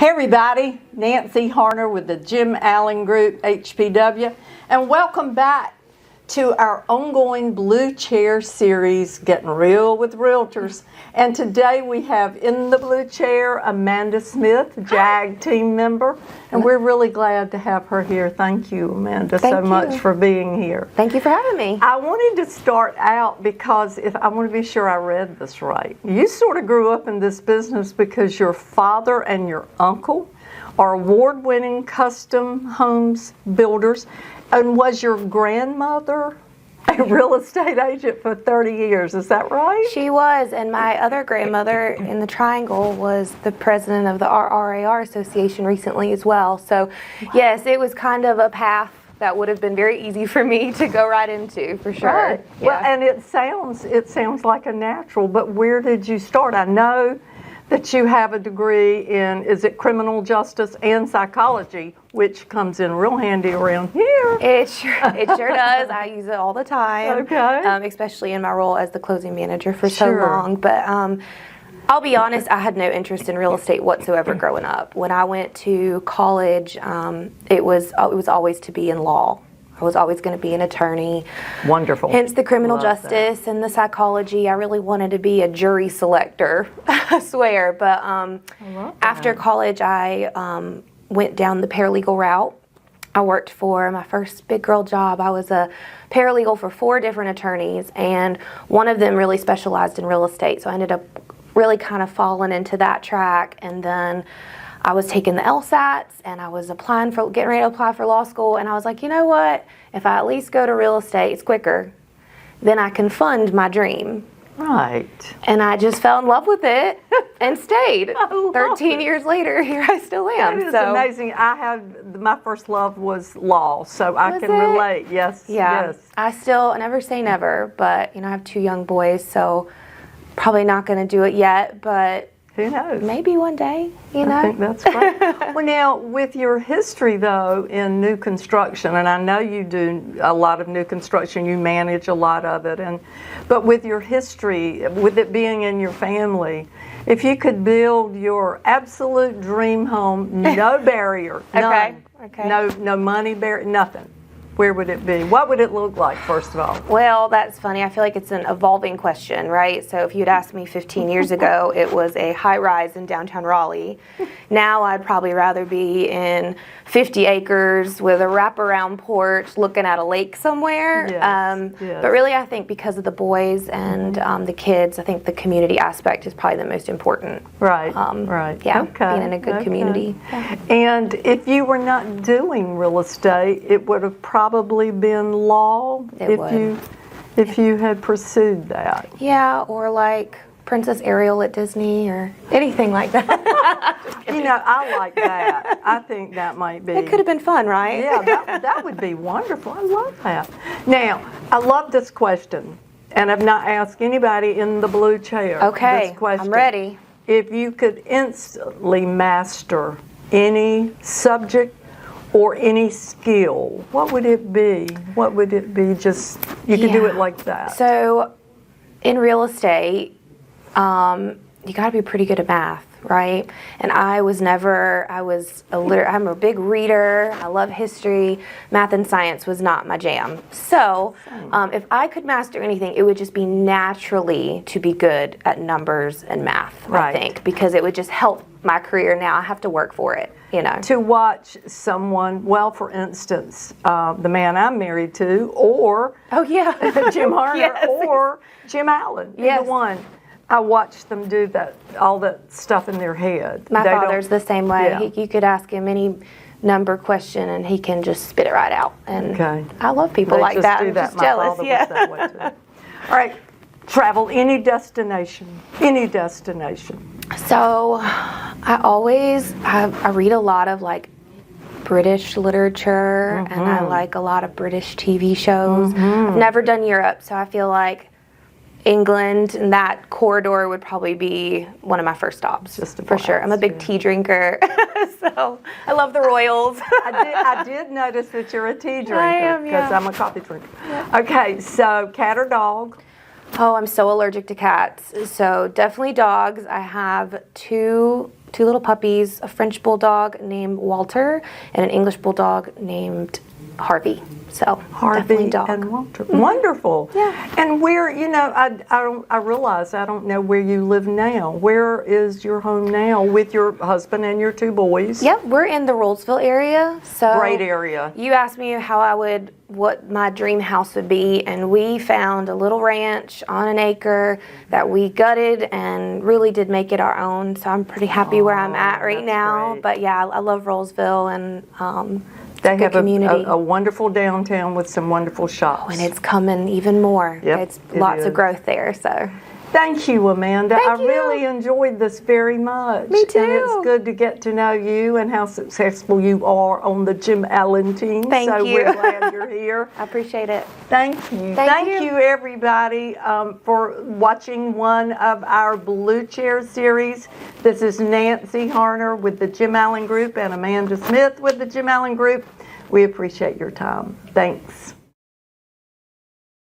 everybody, Nancy Harner with the Jim Allen Group, HPW, and welcome back to our ongoing Blue Chair series, Gettin Real with Realtors. And today we have in the blue chair Amanda Smith, JAG team member, and we're really glad to have her here. Thank you, Amanda, so much for being here. Thank you for having me. I wanted to start out because I want to be sure I read this right. You sort of grew up in this business because your father and your uncle are award-winning custom homes builders. And was your grandmother a real estate agent for 30 years? Is that right? She was, and my other grandmother in the Triangle was the president of the RRAR Association recently as well. So, yes, it was kind of a path that would have been very easy for me to go right into, for sure. Right. Yeah. Well, and it sounds like a natural, but where did you start? I know that you have a degree in, is it criminal justice and psychology, which comes in real handy around here. It sure does. I use it all the time. Okay. Especially in my role as the closing manager for so long. But I'll be honest, I had no interest in real estate whatsoever growing up. When I went to college, it was always to be in law. I was always going to be an attorney. Wonderful. Hence the criminal justice and the psychology. I really wanted to be a jury selector, I swear. But after college, I went down the paralegal route. I worked for my first big girl job. I was a paralegal for 4 different attorneys, and one of them really specialized in real estate. So I ended up really kind of falling into that track, and then I was taking the LSATs and I was getting ready to apply for law school, and I was like, you know what? If I at least go to real estate, it's quicker. Then I can fund my dream. Right. And I just fell in love with it and stayed. 13 years later, here I still am. That is amazing. My first love was law, so I can relate. Yes. Yeah. Yes. I never say never, but I have 2 young boys, so probably not going to do it yet, but who knows? Maybe one day, I think that's great. Well, now, with your history, though, in new construction, and I know you do a lot of new construction, you manage a lot of it, but with your history, with it being in your family, if you could build your absolute dream home, no barrier, none, no money barrier, nothing, where would it be? What would it look like, first of all? Well, that's funny. I feel like it's an evolving question, right? So if you'd asked me 15 years ago, it was a high-rise in downtown Raleigh. Now I'd probably rather be in 50 acres with a wraparound porch looking at a lake somewhere. Yes. But really, I think because of the boys and the kids, I think the community aspect is probably the most important. Right, right. Yeah, being in a good community. And if you were not doing real estate, it would have probably been law if you had pursued that. Yeah, or like Princess Ariel at Disney or anything like that. I like that. I think that might be. It could have been fun, right? Yeah, that would be wonderful. I love that. Now, I love this question, and I've not asked anybody in the blue chair this question. I'm ready. If you could instantly master any subject or any skill, what would it be? What would it be? Just, you could do it like that. So, in real estate, you got to be pretty good at math, right? And I'm a big reader. I love history. Math and science was not my jam. So, if I could master anything, it would just be naturally to be good at numbers and math, I think, because it would just help my career now. I have to work for it. To watch someone, well, for instance, the man I'm married to, or Jim Harner, or Jim Allen, either one. I watch them do all that stuff in their head. My father's the same way. Yeah. You could ask him any number question, and he can just spit it right out. And I love people like that. I'm just jealous. Was that way too. All right, travel any destination. So, I read a lot of like British literature, and I like a lot of British TV shows. I've never done Europe, so I feel like England and that corridor would probably be one of my first stops, for sure. I'm a big tea drinker, so I love the Royals. I did notice that you're a tea drinker. I am, because I'm a coffee drinker. Yeah. Okay, so cat or dog? Oh, I'm so allergic to cats. So definitely dogs. I have two little puppies, a French bulldog named Walter and an English bulldog named Harvey. So definitely Harvey dog. and Walter. Wonderful. Yeah. And where, I realize I don't know where you live now. Where is your home now with your husband and your two boys? Yep, we're in the Rolesville area. So Great area. You asked me what my dream house would be, and we found a little ranch on an acre that we gutted and really did make it our own. So I'm pretty happy where I'm at right that's now. great. But yeah, I love Rolesville, and They good have community. a wonderful downtown with some wonderful shops. and it's coming even more. Yep, It's it lots is. of growth there. So Thank you, Amanda. Thank I you. really enjoyed this very much. Me too. And it's good to get to know you and how successful you are on the Jim Allen team. Thank so you. we're glad you're here. I appreciate it. Thank you. Thank you. Everybody, for watching one of our Blue Chair series. This is Nancy Harner with the Jim Allen Group and Amanda Smith with the Jim Allen Group. We appreciate your time. Thanks.